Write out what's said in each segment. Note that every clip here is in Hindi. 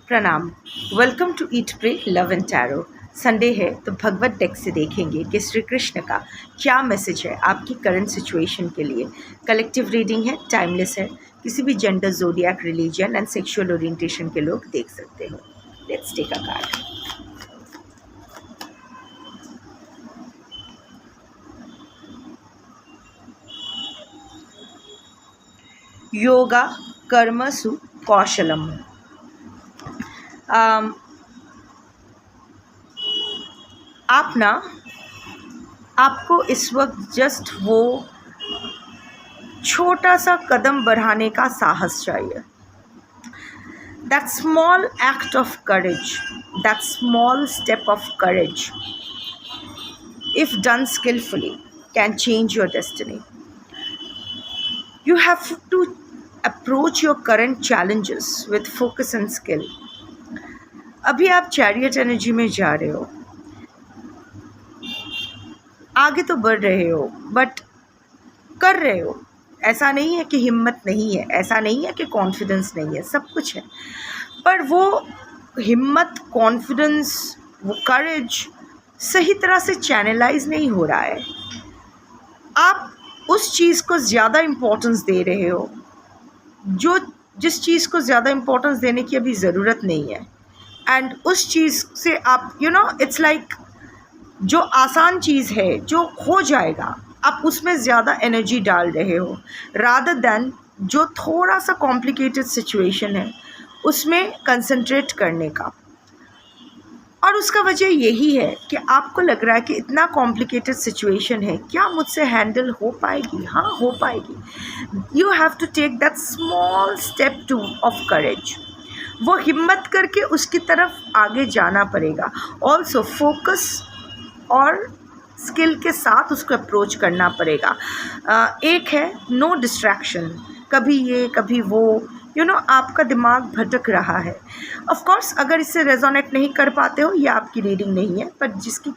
प्रणाम। Welcome to eat pray love and tarot. Sunday है तो भगवत डेक से देखेंगे कि श्री कृष्ण का क्या मैसेज है आपकी करंट सिचुएशन के लिए। कलेक्टिव रीडिंग है, टाइमलेस है, किसी भी gender, zodiac, religion and sexual orientation के लोग देख सकते हो। Let's take a card. योगा कर्मसु कौशलम। आपको इस वक्त जस्ट वो छोटा सा कदम बढ़ाने का साहस चाहिए। That small act of courage, that small step of courage, if done skillfully, can change your destiny. You have to approach your current challenges with focus and skill. अभी आप चैरियट एनर्जी में जा रहे हो, आगे तो बढ़ रहे हो, बट कर रहे हो। ऐसा नहीं है कि हिम्मत नहीं है, ऐसा नहीं है कि कॉन्फिडेंस नहीं है, सब कुछ है, पर वो हिम्मत, कॉन्फिडेंस, वो करेज सही तरह से चैनलाइज नहीं हो रहा है। आप उस चीज़ को ज़्यादा इम्पोर्टेंस दे रहे हो जिस चीज़ को ज़्यादा इम्पोर्टेंस देने की अभी ज़रूरत नहीं है। एंड उस चीज़ से आप इट्स लाइक जो आसान चीज़ है, जो हो जाएगा, आप उसमें ज़्यादा एनर्जी डाल रहे हो रादर दैन जो थोड़ा सा कॉम्प्लिकेटेड सिचुएशन है उसमें कंसंट्रेट करने का। और उसका वजह यही है कि आपको लग रहा है कि इतना कॉम्प्लिकेटेड सिचुएशन है, क्या मुझसे हैंडल हो पाएगी? हाँ, हो पाएगी। You have to take that small step to of courage. वो हिम्मत करके उसकी तरफ आगे जाना पड़ेगा। ऑल्सो फोकस और स्किल के साथ उसको अप्रोच करना पड़ेगा। एक है नो डिस्ट्रैक्शन, कभी ये कभी वो, आपका दिमाग भटक रहा है। ऑफ कोर्स अगर इससे रेजोनेट नहीं कर पाते हो, ये आपकी रीडिंग नहीं है, पर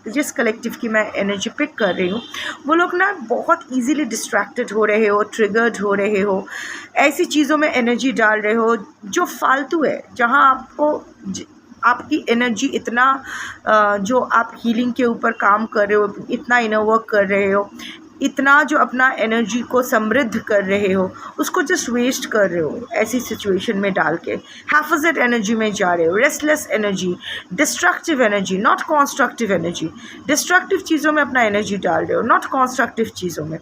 जिस कलेक्टिव की मैं एनर्जी पिक कर रही हूँ, वो लोग ना बहुत इजीली डिस्ट्रैक्टेड हो रहे हो, ट्रिगर्ड हो रहे हो, ऐसी चीज़ों में एनर्जी डाल रहे हो जो फालतू है, जहाँ आपकी एनर्जी इतना जो आप हीलिंग के ऊपर काम कर रहे हो, इतना इनर वर्क कर रहे हो, इतना जो अपना एनर्जी को समृद्ध कर रहे हो, उसको जस्ट वेस्ट कर रहे हो ऐसी सिचुएशन में डाल के। हैफजेट एनर्जी में जा रहे हो, restless energy, destructive energy, not constructive energy. Destructive चीज़ों में अपना एनर्जी डाल रहे हो, नॉट कॉन्स्ट्रक्टिव चीज़ों में।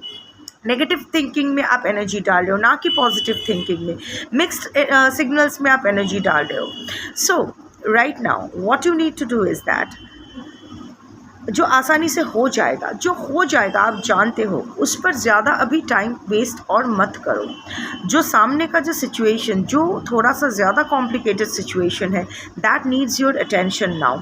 नेगेटिव थिंकिंग में आप एनर्जी डाल रहे हो, ना कि पॉजिटिव थिंकिंग में। मिक्स्ड सिग्नल्स में आप एनर्जी डाल रहे हो। So right now what you need to do is that जो आसानी से हो जाएगा, जो हो जाएगा आप जानते हो, उस पर ज़्यादा अभी टाइम वेस्ट और मत करो। जो सामने का जो सिचुएशन, जो थोड़ा सा ज़्यादा कॉम्प्लिकेटेड सिचुएशन है, that needs your attention now.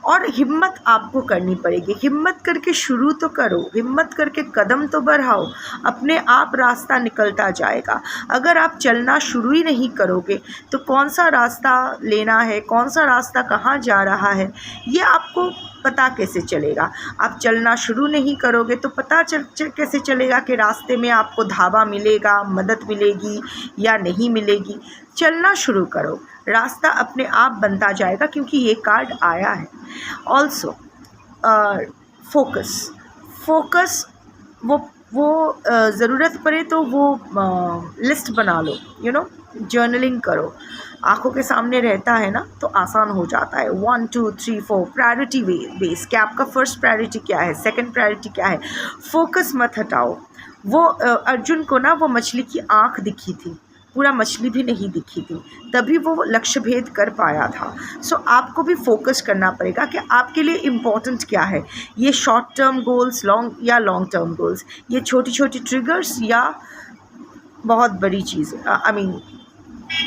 और हिम्मत आपको करनी पड़ेगी। हिम्मत करके शुरू तो करो, हिम्मत करके कदम तो बढ़ाओ, अपने आप रास्ता निकलता जाएगा। अगर आप चलना शुरू ही नहीं करोगे तो कौन सा रास्ता लेना है, कौन सा रास्ता कहाँ जा रहा है, ये आपको पता कैसे चलेगा? आप चलना शुरू नहीं करोगे तो पता कैसे चलेगा कि रास्ते में आपको ढाबा मिलेगा, मदद मिलेगी या नहीं मिलेगी? चलना शुरू करो, रास्ता अपने आप बनता जाएगा, क्योंकि ये कार्ड आया है। ऑल्सो फोकस वो ज़रूरत पड़े तो वो लिस्ट बना लो, जर्नलिंग करो। आँखों के सामने रहता है ना, तो आसान हो जाता है। 1 2 3 4 प्रायोरिटी बेस कि आपका फर्स्ट प्रायोरिटी क्या है, सेकंड प्रायोरिटी क्या है। फोकस मत हटाओ। वो अर्जुन को ना वो मछली की आँख दिखी थी, पूरा मछली भी नहीं दिखी थी, तभी वो लक्ष्य भेद कर पाया था। सो आपको भी फोकस करना पड़ेगा कि आपके लिए इम्पोर्टेंट क्या है। ये short term goals, long term goals, ये छोटी छोटी ट्रिगर्स या बहुत बड़ी चीज़ें।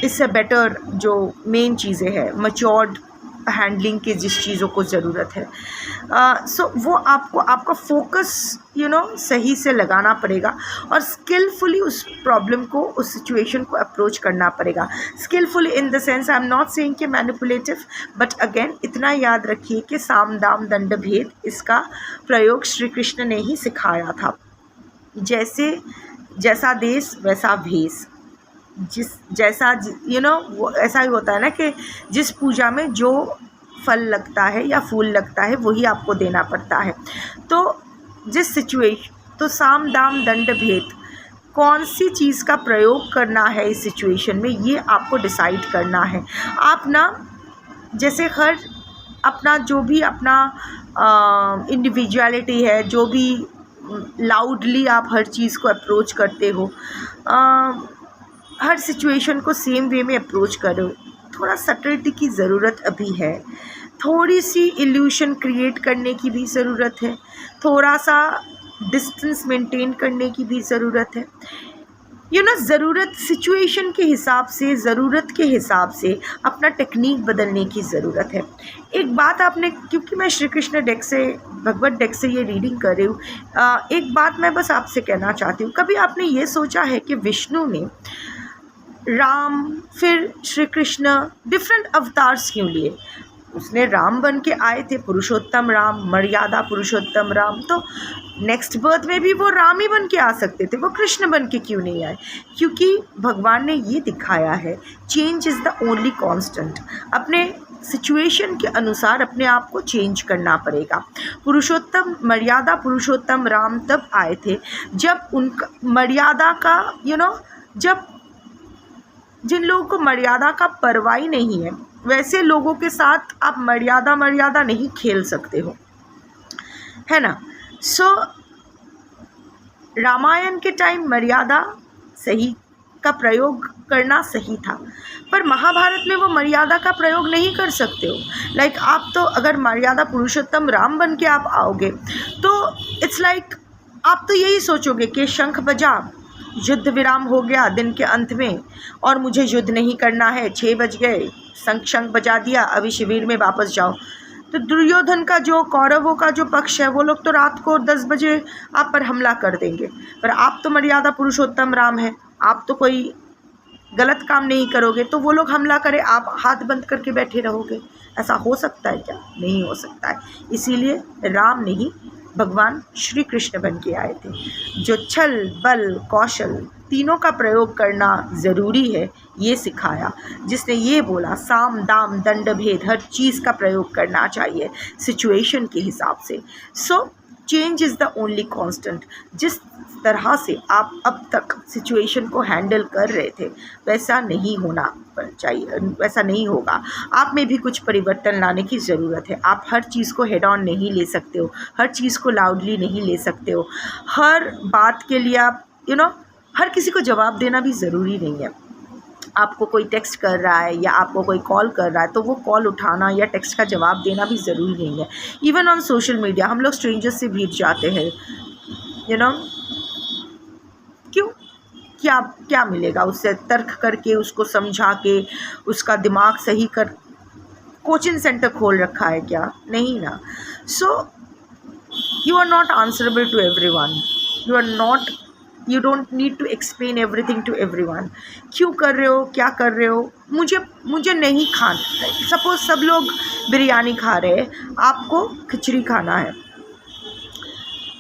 इससे बेटर जो मेन चीज़ें हैं, मैच्योर्ड हैंडलिंग की जिस चीज़ों को ज़रूरत है। सो वो आपका फोकस सही से लगाना पड़ेगा और स्किलफुली उस प्रॉब्लम को, उस सिचुएशन को अप्रोच करना पड़ेगा। Skilfully in the sense, I am not saying कि मैनिपुलेटिव, बट अगेन इतना याद रखिए कि साम दाम दंड भेद, इसका प्रयोग श्री कृष्ण ने ही सिखाया था। जैसा देश वैसा भेष। जैसा वो ऐसा ही होता है ना कि जिस पूजा में जो फल लगता है या फूल लगता है वही आपको देना पड़ता है। तो जिस सिचुएशन, तो साम दाम दंड भेद, कौन सी चीज़ का प्रयोग करना है इस सिचुएशन में, ये आपको डिसाइड करना है। आप ना जैसे हर अपना जो भी अपना इंडिविजुअलिटी है, जो भी लाउडली आप हर चीज़ को अप्रोच करते हो, हर सिचुएशन को सेम वे में अप्रोच करो। थोड़ा सटलिटी की ज़रूरत अभी है, थोड़ी सी इल्यूशन क्रिएट करने की भी ज़रूरत है, थोड़ा सा डिस्टेंस मेंटेन करने की भी ज़रूरत है। ज़रूरत सिचुएशन के हिसाब से, ज़रूरत के हिसाब से अपना टेक्निक बदलने की ज़रूरत है। एक बात आपने, क्योंकि मैं श्री कृष्ण डेक से, भगवत डेक से ये रीडिंग कर रही हूँ, एक बात मैं बस आपसे कहना चाहती हूँ। कभी आपने ये सोचा है कि विष्णु ने राम फिर श्री कृष्ण डिफरेंट अवतार्स क्यों लिए? उसने राम बन के आए थे, पुरुषोत्तम राम, मर्यादा पुरुषोत्तम राम, तो नेक्स्ट बर्थ में भी वो राम ही बन के आ सकते थे, वो कृष्ण बन के क्यों नहीं आए? क्योंकि भगवान ने ये दिखाया है, change is the only constant. अपने सिचुएशन के अनुसार अपने आप को चेंज करना पड़ेगा। पुरुषोत्तम, मर्यादा पुरुषोत्तम राम तब आए थे जब उनका मर्यादा का जब जिन लोगों को मर्यादा का परवाह ही नहीं है, वैसे लोगों के साथ आप मर्यादा नहीं खेल सकते हो, है ना। सो रामायण के टाइम मर्यादा सही का प्रयोग करना सही था, पर महाभारत में वो मर्यादा का प्रयोग नहीं कर सकते हो। लाइक आप तो अगर मर्यादा पुरुषोत्तम राम बन के आप आओगे तो इट्स लाइक आप तो यही सोचोगे कि शंख बजा, युद्ध विराम हो गया दिन के अंत में और मुझे युद्ध नहीं करना है, 6 बज गए, शंख बजा दिया, अभी शिविर में वापस जाओ। तो दुर्योधन का जो, कौरवों का जो पक्ष है, वो लोग तो रात को 10 बजे आप पर हमला कर देंगे, पर आप तो मर्यादा पुरुषोत्तम राम है, आप तो कोई गलत काम नहीं करोगे, तो वो लोग हमला करें, आप हाथ बंद करके बैठे रहोगे। ऐसा हो सकता है क्या? नहीं हो सकता है। इसीलिए राम नहीं, भगवान श्री कृष्ण बन के आए थे, जो छल बल कौशल तीनों का प्रयोग करना ज़रूरी है, ये सिखाया। जिसने ये बोला साम दाम दंड भेद, हर चीज़ का प्रयोग करना चाहिए सिचुएशन के हिसाब से। So change is the only constant. जिस तरह से आप अब तक सिचुएशन को हैंडल कर रहे थे, वैसा नहीं होना चाहिए, वैसा नहीं होगा। आप में भी कुछ परिवर्तन लाने की ज़रूरत है। आप हर चीज़ को हेड ऑन नहीं ले सकते हो, हर चीज़ को लाउडली नहीं ले सकते हो, हर बात के लिए आप हर किसी को जवाब देना भी ज़रूरी नहीं है। आपको कोई टेक्स्ट कर रहा है या आपको कोई कॉल कर रहा है, तो वो कॉल उठाना या टेक्स्ट का जवाब देना भी ज़रूरी नहीं है। इवन ऑन सोशल मीडिया हम लोग स्ट्रेंजर्स से भीड़ जाते हैं, क्यों? क्या मिलेगा उससे? तर्क करके, उसको समझा के, उसका दिमाग सही कर कोचिंग सेंटर खोल रखा है क्या? नहीं ना। So you are not answerable to everyone, you don't need to explain everything to everyone. क्यों कर रहे हो, क्या कर रहे हो, मुझे नहीं खाना। सपोज सब लोग बिरयानी खा रहे हैं, आपको खिचड़ी खाना है,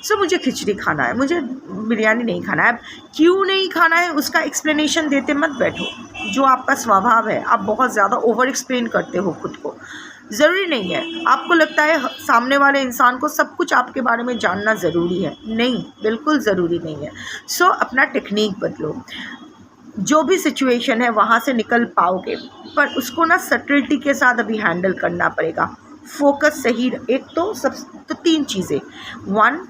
सो मुझे खिचड़ी खाना है, मुझे बिरयानी नहीं खाना है। अब क्यों नहीं खाना है उसका एक्सप्लेनेशन देते मत बैठो, जो आपका स्वभाव है। आप बहुत ज़्यादा ओवर एक्सप्लेन करते हो खुद को, ज़रूरी नहीं है। आपको लगता है सामने वाले इंसान को सब कुछ आपके बारे में जानना ज़रूरी है, नहीं, बिल्कुल ज़रूरी नहीं है। सो अपना टेक्निक बदलो, जो भी सिचुएशन है वहाँ से निकल पाओगे, पर उसको ना सटलिटी के साथ अभी हैंडल करना पड़ेगा। फोकस सही, एक तो 3 चीज़ें। 1,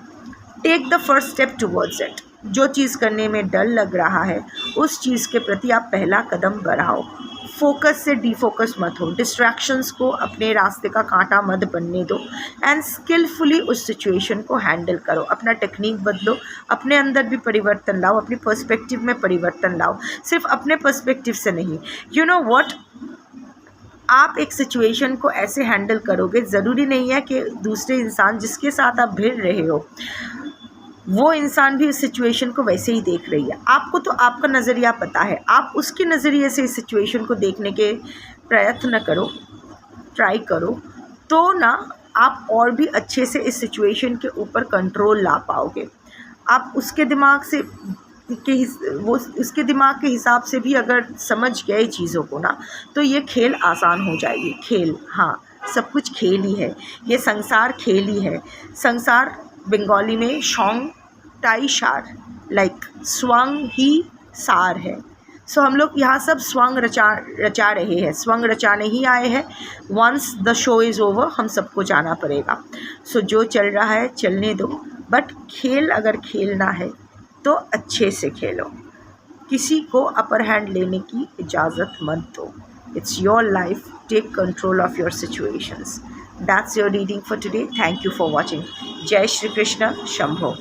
take the first step towards it. जो चीज़ करने में डर लग रहा है, उस चीज़ के प्रति आप पहला कदम बढ़ाओ। फोकस से डिफोकस मत हो, डिस्ट्रैक्शंस को अपने रास्ते का कांटा मत बनने दो, एंड स्किलफुली उस सिचुएशन को हैंडल करो। अपना टेक्निक बदलो, अपने अंदर भी परिवर्तन लाओ, अपनी पर्सपेक्टिव में परिवर्तन लाओ, सिर्फ अपने पर्सपेक्टिव से नहीं। यू नो व्हाट, आप एक सिचुएशन को ऐसे हैंडल करोगे, ज़रूरी नहीं है कि दूसरे इंसान जिसके साथ आप भिड़ रहे हो वो इंसान भी इस सिचुएशन को वैसे ही देख रही है। आपको तो आपका नज़रिया पता है, आप उसके नज़रिए से इस सिचुएशन को देखने के प्रयत्न करो, ट्राई करो, तो ना आप और भी अच्छे से इस सिचुएशन के ऊपर कंट्रोल ला पाओगे। आप उसके दिमाग से वो उसके दिमाग के हिसाब से भी अगर समझ गए चीज़ों को ना, तो ये खेल आसान हो जाएगी। खेल, हाँ, सब कुछ खेल ही है, ये संसार खेल ही है। संसार बंगाली में शोंग टाई शार, लाइक स्वंग ही सार है। सो हम लोग यहाँ सब स्वंग रचा रहे हैं, स्वंग रचाने ही आए हैं। Once the show is over हम सबको जाना पड़ेगा। सो जो चल रहा है चलने दो, बट खेल अगर खेलना है तो अच्छे से खेलो, किसी को अपर हैंड लेने की इजाज़त मत दो। It's your life, take control of your situations. That's your reading for today. Thank you for watching. जय श्री कृष्ण, शंभो।